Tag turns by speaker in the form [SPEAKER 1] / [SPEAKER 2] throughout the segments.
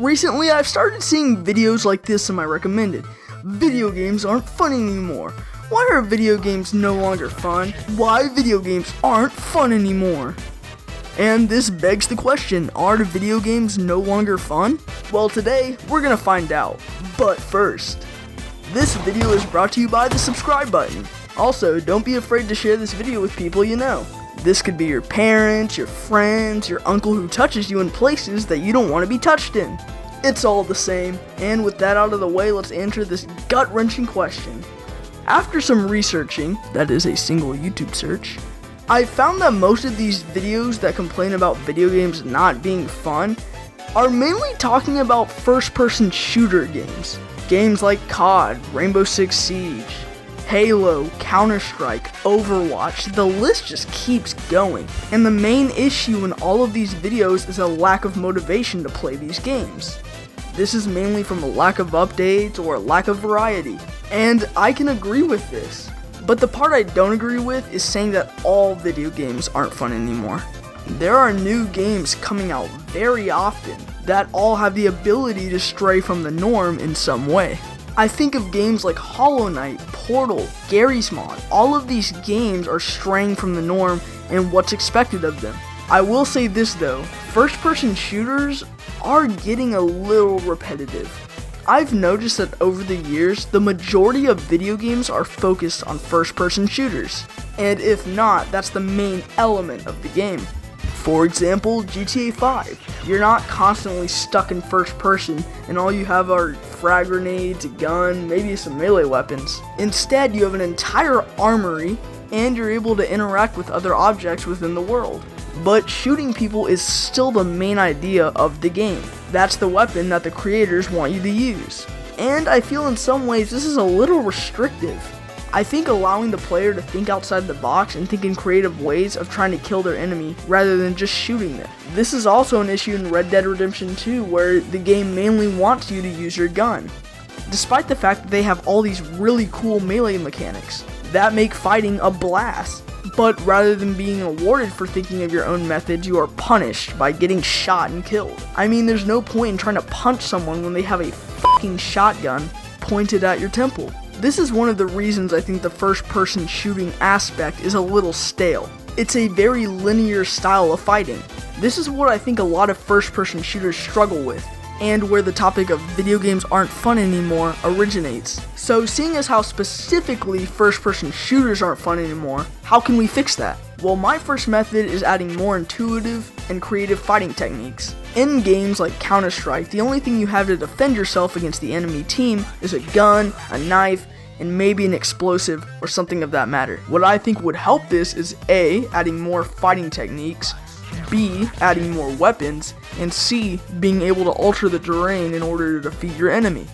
[SPEAKER 1] Recently, I've started seeing videos like this in my recommended. Video games aren't fun anymore. Why are video games no longer fun? Why video games aren't fun anymore? And this begs the question, are video games no longer fun? Well, today, we're gonna find out. But first, this video is brought to you by the subscribe button. Also, don't be afraid to share this video with people you know. This could be your parents, your friends, your uncle who touches you in places that you don't want to be touched in. It's all the same, and with that out of the way, let's answer this gut-wrenching question. After some researching, that is a single YouTube search, I found that most of these videos that complain about video games not being fun are mainly talking about first-person shooter games. Games like COD, Rainbow Six Siege, Halo, Counter-Strike, Overwatch, the list just keeps going. And the main issue in all of these videos is a lack of motivation to play these games. This is mainly from a lack of updates or a lack of variety. And I can agree with this. But the part I don't agree with is saying that all video games aren't fun anymore. There are new games coming out very often that all have the ability to stray from the norm in some way. I think of games like Hollow Knight, Portal, Garry's Mod. All of these games are straying from the norm and what's expected of them. I will say this though, first-person shooters are getting a little repetitive. I've noticed that over the years, the majority of video games are focused on first-person shooters. And if not, that's the main element of the game. For example, GTA 5. You're not constantly stuck in first person and all you have are frag grenades, a gun, maybe some melee weapons. Instead, you have an entire armory and you're able to interact with other objects within the world. But shooting people is still the main idea of the game. That's the weapon that the creators want you to use. And I feel in some ways this is a little restrictive. I think allowing the player to think outside the box and think in creative ways of trying to kill their enemy rather than just shooting them. This is also an issue in Red Dead Redemption 2 where the game mainly wants you to use your gun. Despite the fact that they have all these really cool melee mechanics that make fighting a blast. But rather than being awarded for thinking of your own methods, you are punished by getting shot and killed. I mean, there's no point in trying to punch someone when they have a fucking shotgun pointed at your temple. This is one of the reasons I think the first-person shooting aspect is a little stale. It's a very linear style of fighting. This is what I think a lot of first-person shooters struggle with, and where the topic of video games aren't fun anymore originates. So seeing as how specifically first-person shooters aren't fun anymore, how can we fix that? Well, my first method is adding more intuitive and creative fighting techniques. In games like Counter-Strike, the only thing you have to defend yourself against the enemy team is a gun, a knife, and maybe an explosive or something of that matter. What I think would help this is A, adding more fighting techniques, B, adding more weapons, and C, being able to alter the terrain in order to defeat your enemy.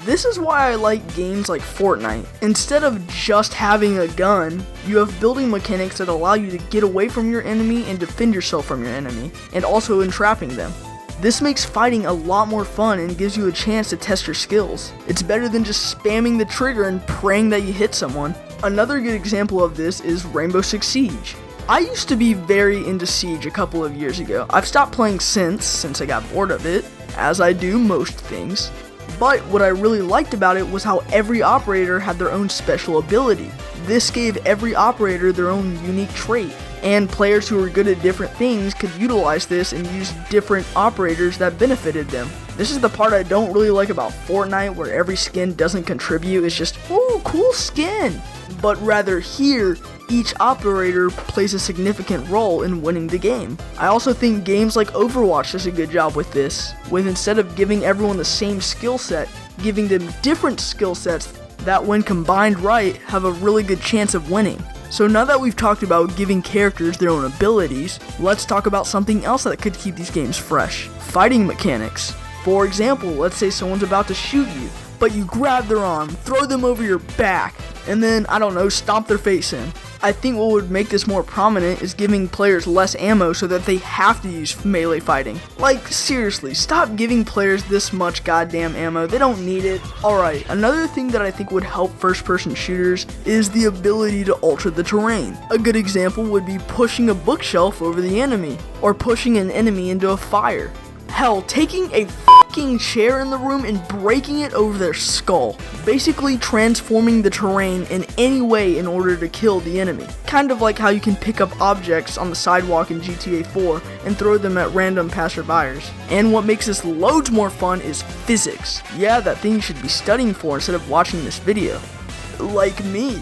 [SPEAKER 1] This is why I like games like Fortnite. Instead of just having a gun, you have building mechanics that allow you to get away from your enemy and defend yourself from your enemy, and also entrapping them. This makes fighting a lot more fun and gives you a chance to test your skills. It's better than just spamming the trigger and praying that you hit someone. Another good example of this is Rainbow Six Siege. I used to be very into Siege a couple of years ago. I've stopped playing since I got bored of it, as I do most things. But what I really liked about it was how every operator had their own special ability. This gave every operator their own unique trait, and players who were good at different things could utilize this and use different operators that benefited them. This is the part I don't really like about Fortnite, where every skin doesn't contribute, it's just, ooh, cool skin! But rather here, each operator plays a significant role in winning the game. I also think games like Overwatch does a good job with this, with instead of giving everyone the same skill set, giving them different skill sets that when combined right, have a really good chance of winning. So now that we've talked about giving characters their own abilities, let's talk about something else that could keep these games fresh. Fighting mechanics. For example, let's say someone's about to shoot you, but you grab their arm, throw them over your back, and then, I don't know, stomp their face in. I think what would make this more prominent is giving players less ammo so that they have to use melee fighting. Like, seriously, stop giving players this much goddamn ammo, they don't need it. Alright, another thing that I think would help first-person shooters is the ability to alter the terrain. A good example would be pushing a bookshelf over the enemy, or pushing an enemy into a fire. Hell, taking a fucking chair in the room and breaking it over their skull, basically transforming the terrain in any way in order to kill the enemy. Kind of like how you can pick up objects on the sidewalk in GTA 4 and throw them at random passerbyers. And what makes this loads more fun is physics. Yeah, that thing you should be studying for instead of watching this video. Like me.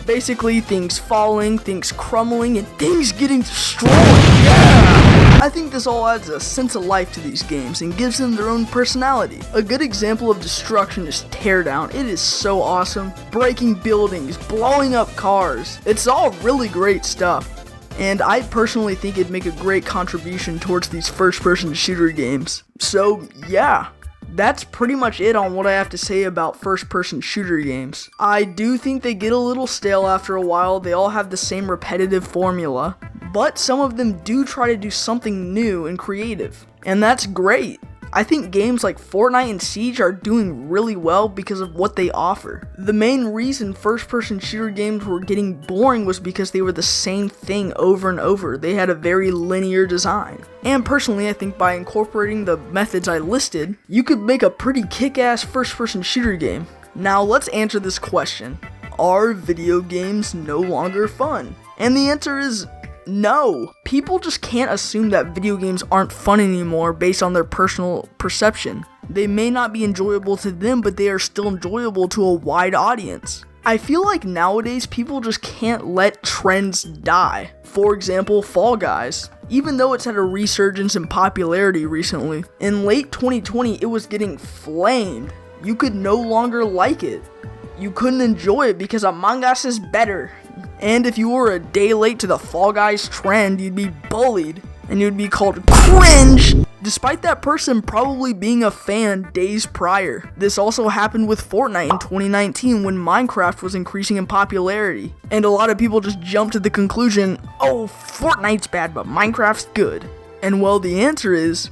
[SPEAKER 1] Basically, things falling, things crumbling, and things getting destroyed. Yeah! I think this all adds a sense of life to these games and gives them their own personality. A good example of destruction is Teardown. It is so awesome. Breaking buildings, blowing up cars. It's all really great stuff. And I personally think it'd make a great contribution towards these first-person shooter games. So, yeah. That's pretty much it on what I have to say about first-person shooter games. I do think they get a little stale after a while. They all have the same repetitive formula, but some of them do try to do something new and creative, and that's great. I think games like Fortnite and Siege are doing really well because of what they offer. The main reason first-person shooter games were getting boring was because they were the same thing over and over. They had a very linear design. And personally, I think by incorporating the methods I listed, you could make a pretty kick-ass first-person shooter game. Now let's answer this question. Are video games no longer fun? And the answer is no. People just can't assume that video games aren't fun anymore based on their personal perception. They may not be enjoyable to them, but they are still enjoyable to a wide audience. I feel like nowadays people just can't let trends die. For example, Fall Guys. Even though it's had a resurgence in popularity recently, in late 2020 it was getting flamed. You could no longer like it. You couldn't enjoy it because Among Us is better. And if you were a day late to the Fall Guys trend, you'd be bullied, and you'd be called cringe, despite that person probably being a fan days prior. This also happened with Fortnite in 2019 when Minecraft was increasing in popularity, and a lot of people just jumped to the conclusion, oh, Fortnite's bad, but Minecraft's good. And well, the answer is,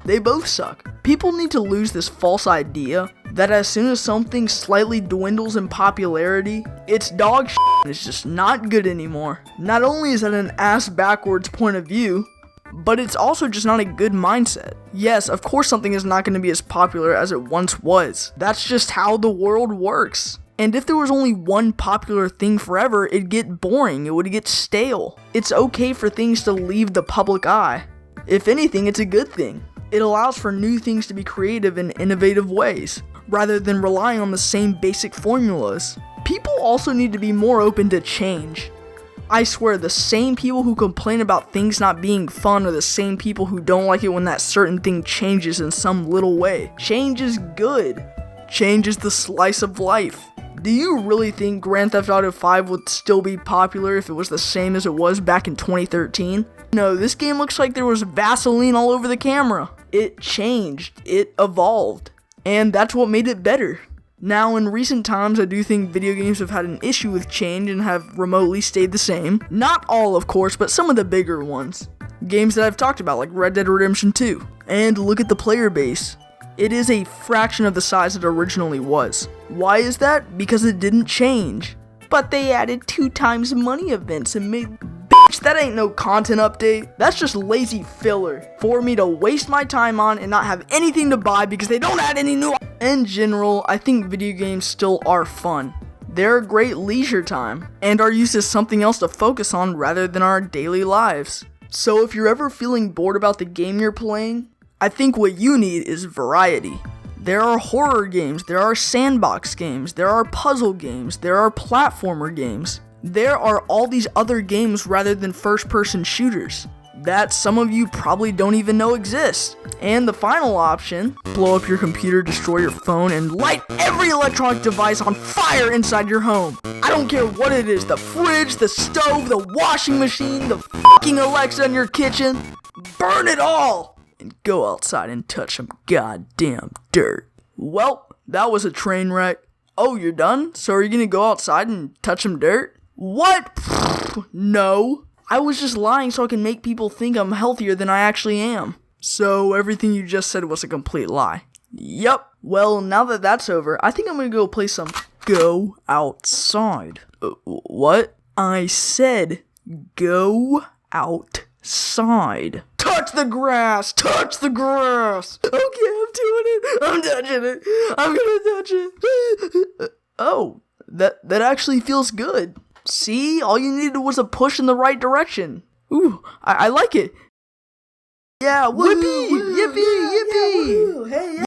[SPEAKER 1] they both suck. People need to lose this false idea that as soon as something slightly dwindles in popularity, it's dog shit and it's just not good anymore. Not only is that an ass backwards point of view, but it's also just not a good mindset. Yes, of course something is not going to be as popular as it once was. That's just how the world works. And if there was only one popular thing forever, it'd get boring, it would get stale. It's okay for things to leave the public eye. If anything, it's a good thing. It allows for new things to be creative in innovative ways, rather than relying on the same basic formulas. People also need to be more open to change. I swear, the same people who complain about things not being fun are the same people who don't like it when that certain thing changes in some little way. Change is good. Change is the slice of life. Do you really think Grand Theft Auto 5 would still be popular if it was the same as it was back in 2013? No, this game looks like there was Vaseline all over the camera. It changed. It evolved. And that's what made it better. Now, in recent times, I do think video games have had an issue with change and have remotely stayed the same. Not all, of course, but some of the bigger ones. Games that I've talked about, like Red Dead Redemption 2. And look at the player base. It is a fraction of the size it originally was. Why is that? Because it didn't change. But they added 2 times money events and made... Bitch, that ain't no content update. That's just lazy filler for me to waste my time on and not have anything to buy because they don't add any new... In general, I think video games still are fun. They're a great leisure time and are used as something else to focus on rather than our daily lives. So if you're ever feeling bored about the game you're playing, I think what you need is variety. There are horror games, there are sandbox games, there are puzzle games, there are platformer games. There are all these other games rather than first-person shooters that some of you probably don't even know exist. And the final option, blow up your computer, destroy your phone, and light every electronic device on fire inside your home. I don't care what it is, the fridge, the stove, the washing machine, the fucking Alexa in your kitchen. Burn it all! And go outside and touch some goddamn dirt. Well, that was a train wreck. Oh, you're done? So are you gonna go outside and touch some dirt? What? No. I was just lying so I can make people think I'm healthier than I actually am. So everything you just said was a complete lie. Yup. Well, now that that's over, I think I'm gonna go play some Go Outside. What? I said go outside. side. Touch the grass! Touch the grass! Okay, I'm doing it! I'm touching it! I'm gonna touch it! Oh, that actually feels good. See? All you needed was a push in the right direction. Ooh, I like it. Yeah, whoopee! Yippee! Yippee!
[SPEAKER 2] Hey,